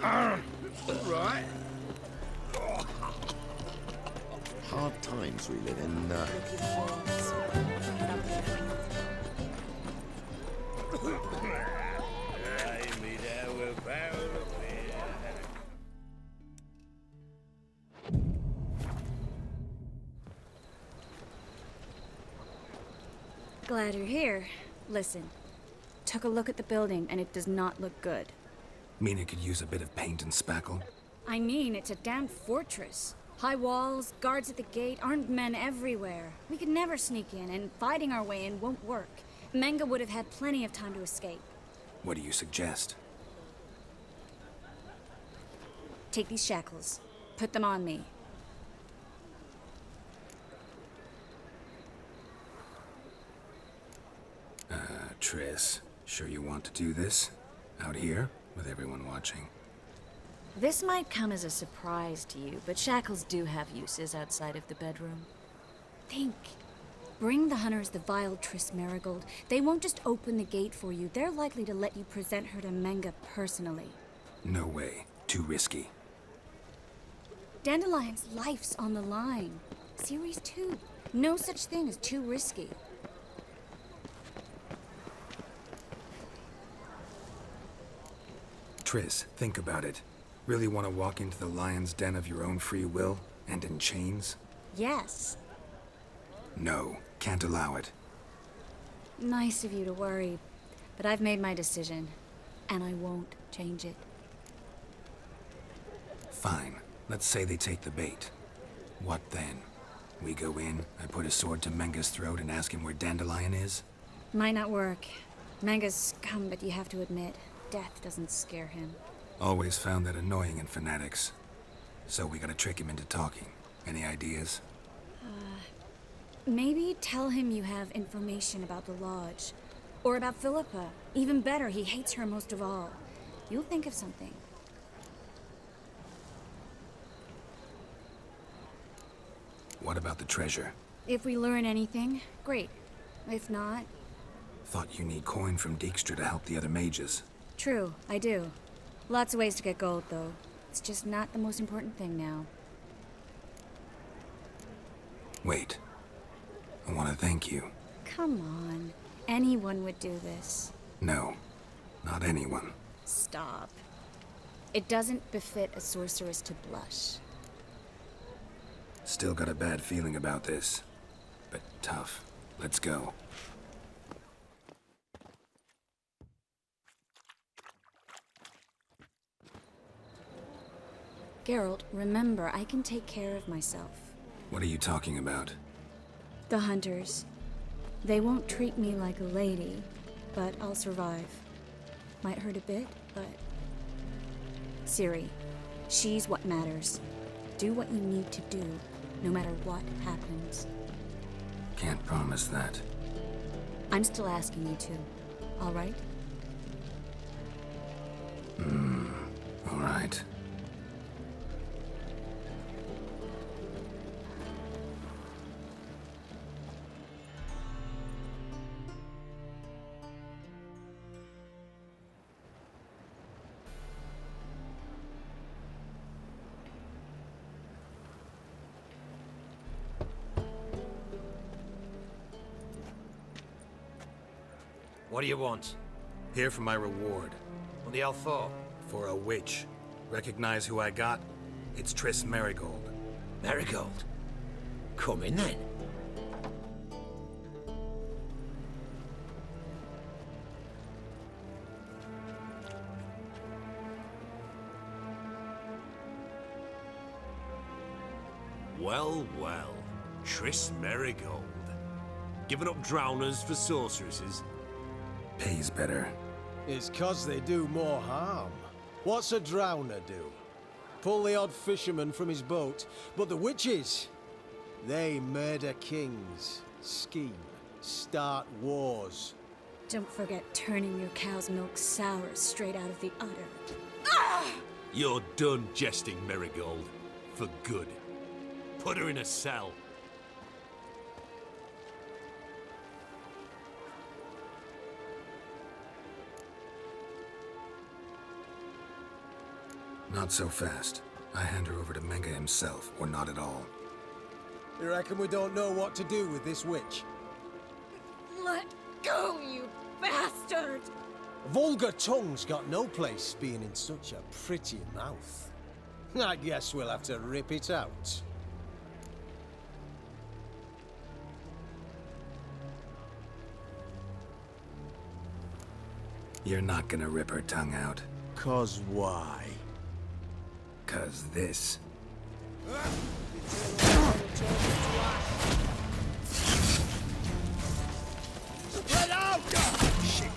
Right. Hard times we live in. Glad you're here. Listen, took a look at the building and it does not look good. Mean it could use a bit of paint and spackle? I mean, it's a damn fortress. High walls, guards at the gate, armed men everywhere. We could never sneak in, and fighting our way in won't work. Menga would have had plenty of time to escape. What do you suggest? Take these shackles. Put them on me. Triss, sure you want to do this? Out here, with everyone watching? This might come as a surprise to you, but shackles do have uses outside of the bedroom. Think. Bring the hunters the vile Triss Marigold. They won't just open the gate for you. They're likely to let you present her to Menga personally. No way. Too risky. Dandelion's life's on the line. Series 2. No such thing as too risky. Triss, think about it. Really want to walk into the lion's den of your own free will, and in chains? Yes. No, can't allow it. Nice of you to worry, but I've made my decision, and I won't change it. Fine. Let's say they take the bait. What then? We go in, I put a sword to Menga's throat and ask him where Dandelion is? Might not work. Menga's scum, but you have to admit, death doesn't scare him. Always found that annoying in fanatics. So we gotta trick him into talking. Any ideas? Maybe tell him you have information about the Lodge. Or about Philippa. Even better, he hates her most of all. You'll think of something. What about the treasure? If we learn anything, great. If not... Thought you need coin from Dijkstra to help the other mages. True, I do. Lots of ways to get gold, though. It's just not the most important thing now. Wait. I want to thank you. Come on. Anyone would do this. No. Not anyone. Stop. It doesn't befit a sorceress to blush. Still got a bad feeling about this. But tough. Let's go. Geralt, remember, I can take care of myself. What are you talking about? The hunters. They won't treat me like a lady, but I'll survive. Might hurt a bit, but... Ciri, she's what matters. Do what you need to do, no matter what happens. Can't promise that. I'm still asking you to, all right? All right. What do you want? Here for my reward. What the hell for? For a witch. Recognize who I got? It's Triss Marigold. Marigold. Come in then. Well, well. Triss Marigold. Giving up drowners for sorceresses? Pays better. It's 'cause they do more harm. What's a drowner do? Pull the odd fisherman from his boat. But the witches, they murder kings, scheme, start wars. Don't forget turning your cow's milk sour straight out of the udder. You're done jesting, Marigold. For good. Put her in a cell. Not so fast. I hand her over to Menga himself, or not at all. You reckon we don't know what to do with this witch? Let go, you bastard! Vulgar tongue's got no place being in such a pretty mouth. I guess we'll have to rip it out. You're not gonna rip her tongue out. 'Cause why? 'Cause this. Spread out! Shit!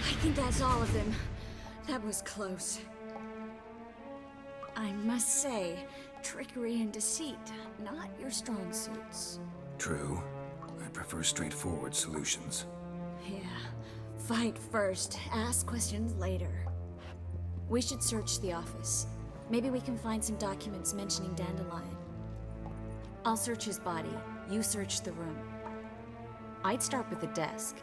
I think that's all of them. That was close. I must say, trickery and deceit, not your strong suits. True. I prefer straightforward solutions. Yeah. Fight first, ask questions later. We should search the office. Maybe we can find some documents mentioning Dandelion. I'll search his body. You search the room. I'd start with the desk.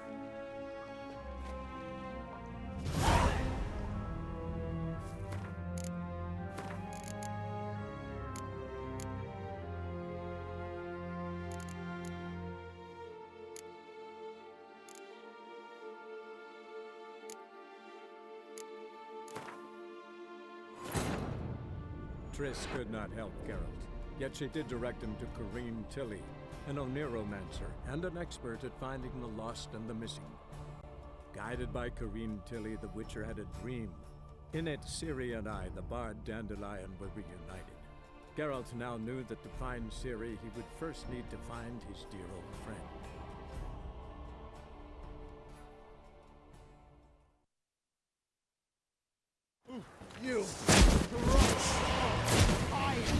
Triss could not help Geralt, yet she did direct him to Corrine Tilly, an Oniromancer and an expert at finding the lost and the missing. Guided by Corrine Tilly, the Witcher had a dream. In it, Ciri and I, the bard Dandelion, were reunited. Geralt now knew that to find Ciri, he would first need to find his dear old friend. You gross iron!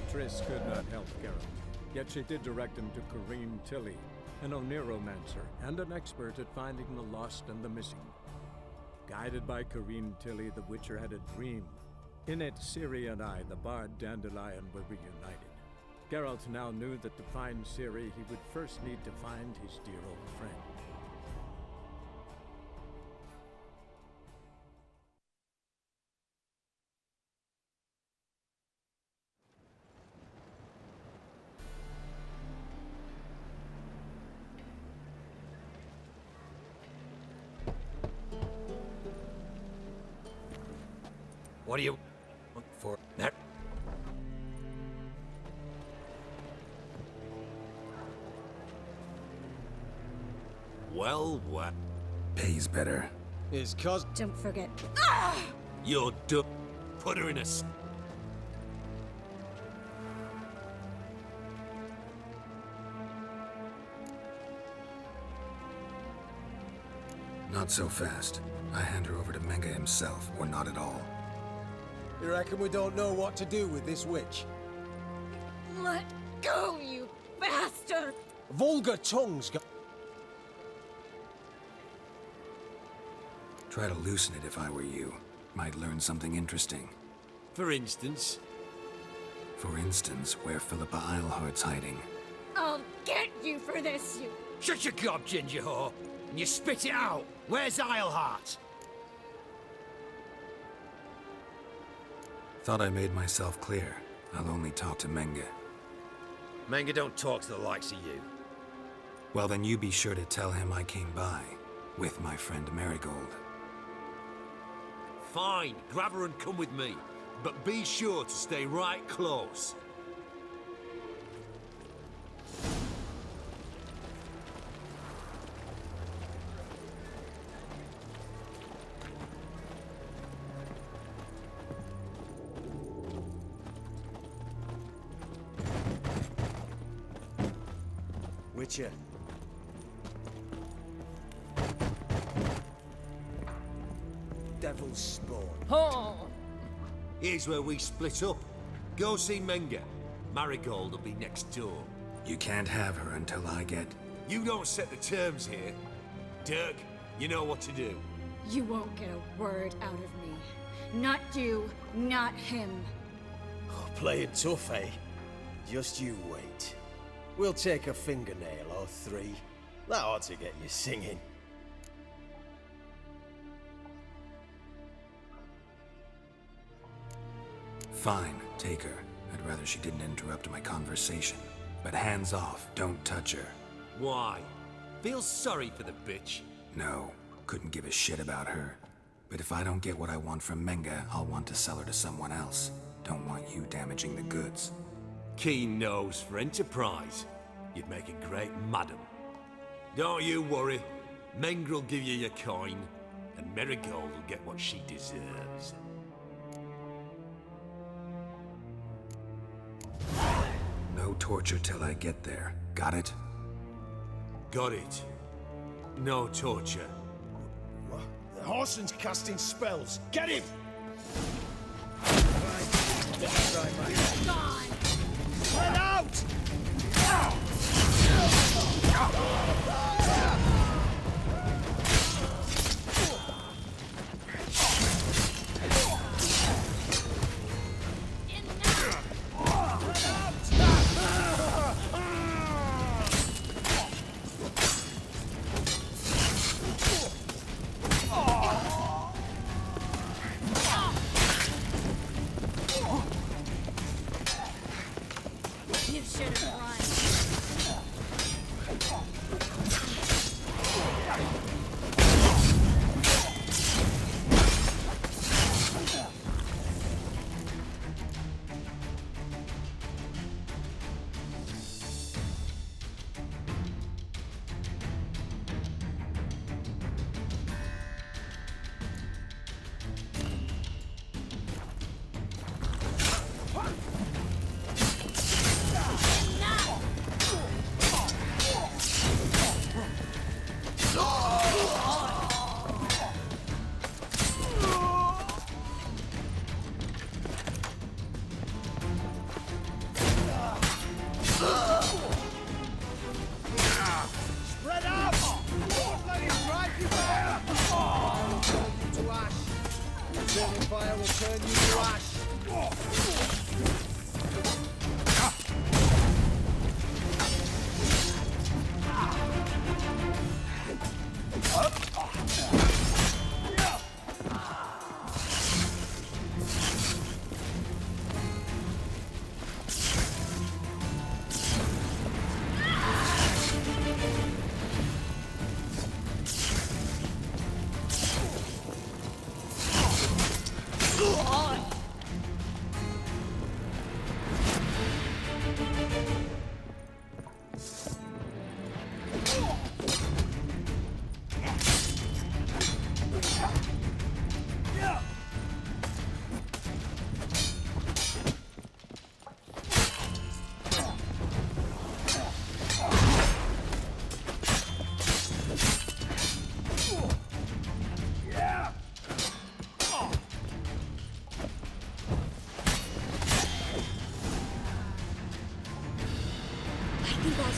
Triss could not help Geralt, yet she did direct him to Corrine Tilly, an Oniromancer and an expert at finding the lost and the missing. Guided by Corrine Tilly, the Witcher had a dream. In it, Ciri and I, the bard Dandelion, were reunited. Geralt now knew that to find Ciri, he would first need to find his dear old friend. What do you want for that? Well, well. Pays better. His cos... Don't forget. You're done. Put her in a... Not so fast. I hand her over to Menga himself, or not at all. You reckon we don't know what to do with this witch? Let go, you bastard! Vulgar tongues go... Try to loosen it if I were you. Might learn something interesting. For instance, For instance, where Philippa Eilhart's hiding. I'll get you for this, you... Shut your gob, ginger whore, and you spit it out. Where's Eilhart? Thought I made myself clear. I'll only talk to Menga. Manga don't talk to the likes of you. Well, then you be sure to tell him I came by. With my friend Marigold. fine, grab her and come with me. But be sure to stay right close. Witcher. Devil's spawn. Here's where we split up. Go see Menga. Marigold will be next door. You can't have her until I get... You don't set the terms here. Dirk, you know what to do. You won't get a word out of me. Not you, not him. Oh, playing tough, eh? Just you wait. We'll take a fingernail or three. That ought to get you singing. Fine, take her. I'd rather she didn't interrupt my conversation. But hands off, don't touch her. Why? Feel sorry for the bitch? No, couldn't give a shit about her. But if I don't get what I want from Menga, I'll want to sell her to someone else. Don't want you damaging the goods. Keen nose for enterprise. You'd make a great madam. Don't you worry. Menga will give you your coin, and Marigold will get what she deserves. No torture till I get there. Got it? Got it. No torture. What? The Horson's casting spells. Get him! Gone! Let out!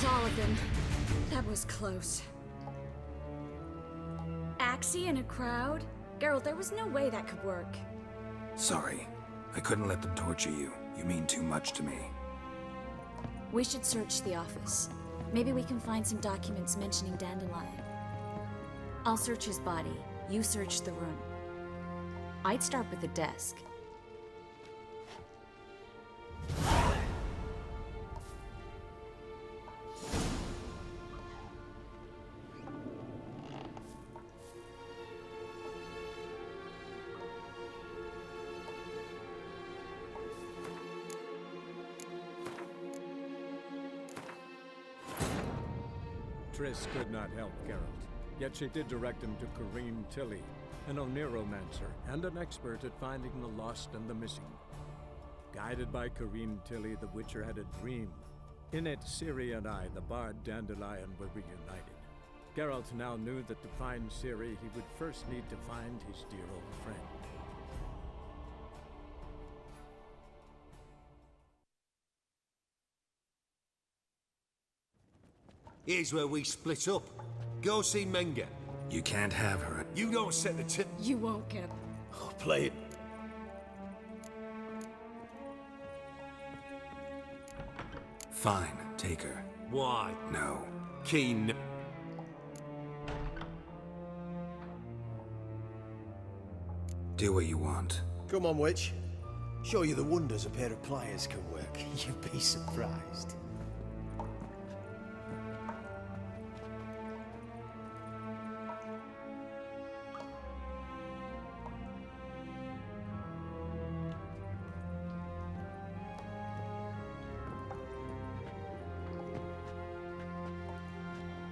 That's all of them. That was close. Axie in a crowd? Geralt, there was no way that could work. Sorry. I couldn't let them torture you. You mean too much to me. We should search the office. Maybe we can find some documents mentioning Dandelion. I'll search his body. You search the room. I'd start with the desk. Triss could not help Geralt, yet she did direct him to Corrine Tilly, an Oniromancer and an expert at finding the lost and the missing. Guided by Corrine Tilly, the Witcher had a dream. In it, Ciri and I, the bard Dandelion, were reunited. Geralt now knew that to find Ciri, he would first need to find his dear old friend. Here's where we split up. Go see Menga. You can't have her. You don't set the tip. You won't get. I'll play it. Fine, take her. Why? No. Keen. Do what you want. Come on, witch. Show you the wonders a pair of pliers can work. You'd be surprised.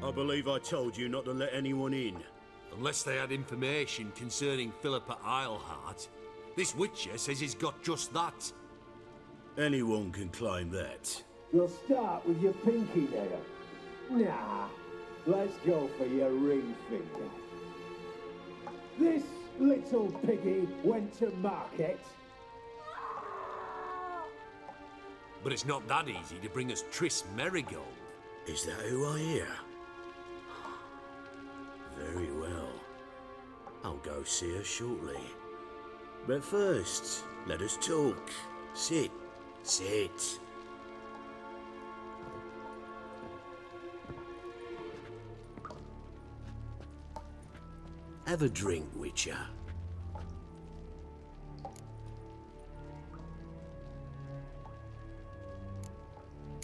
I believe I told you not to let anyone in. Unless they had information concerning Philippa Eilhart, this Witcher says he's got just that. Anyone can claim that. You'll start with your pinky there. Nah, let's go for your ring finger. This little piggy went to market. But it's not that easy to bring us Triss Merigold. Is that who I hear? Very well. I'll go see her shortly. But first, let us talk. Sit. Sit. Have a drink, Witcher.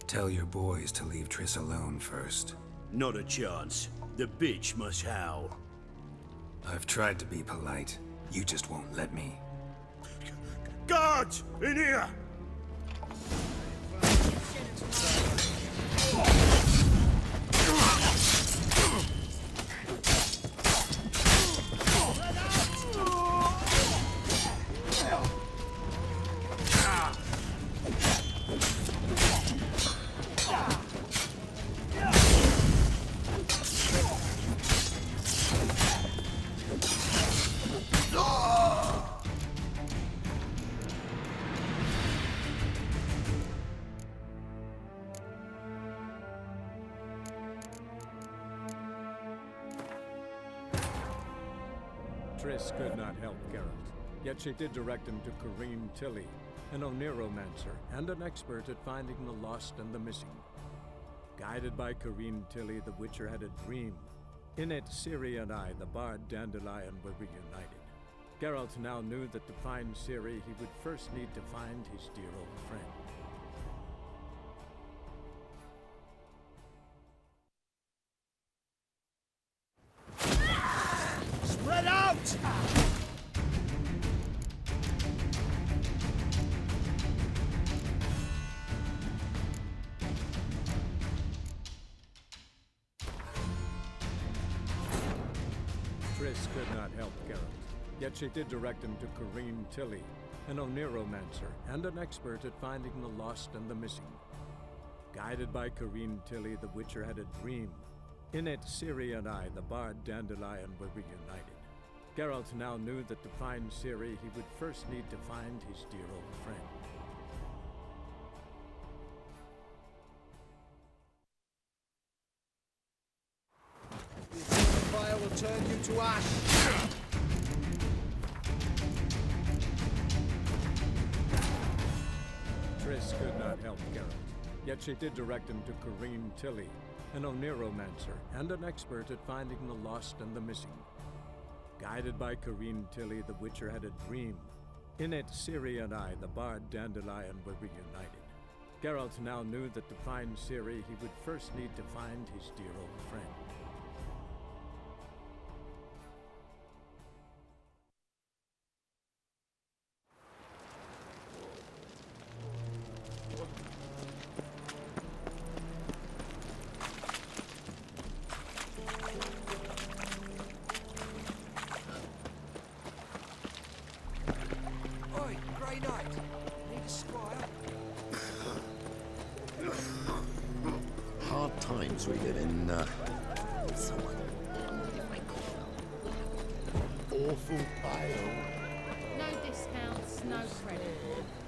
Tell your boys to leave Triss alone first. Not a chance. The bitch must howl. I've tried to be polite. You just won't let me. Guards! In here! Triss could not help Geralt, yet she did direct him to Corrine Tilly, an Oniromancer and an expert at finding the lost and the missing. Guided by Corrine Tilly, the Witcher had a dream. In it, Ciri and I, the bard Dandelion, were reunited. Geralt now knew that to find Ciri, he would first need to find his dear old friend. Spread out! Triss could not help Geralt, yet she did direct him to Corrine Tilly, an Oniromancer and an expert at finding the lost and the missing. Guided by Corrine Tilly, the Witcher had a dream. In it, Ciri and I, the bard Dandelion, were reunited. Geralt now knew that to find Ciri, he would first need to find his dear old friend. turn you to ash. Triss could not help Geralt, yet she did direct him to Corrine Tilly, an Oniromancer and an expert at finding the lost and the missing. Guided by Corrine Tilly, the Witcher had a dream. In it, Ciri and I, the bard Dandelion, were reunited. Geralt now knew that to find Ciri, he would first need to find his dear old friend. Oi, Grey Knight. Need a squire? Hard times we live in, Awful pale. No discounts, no credit.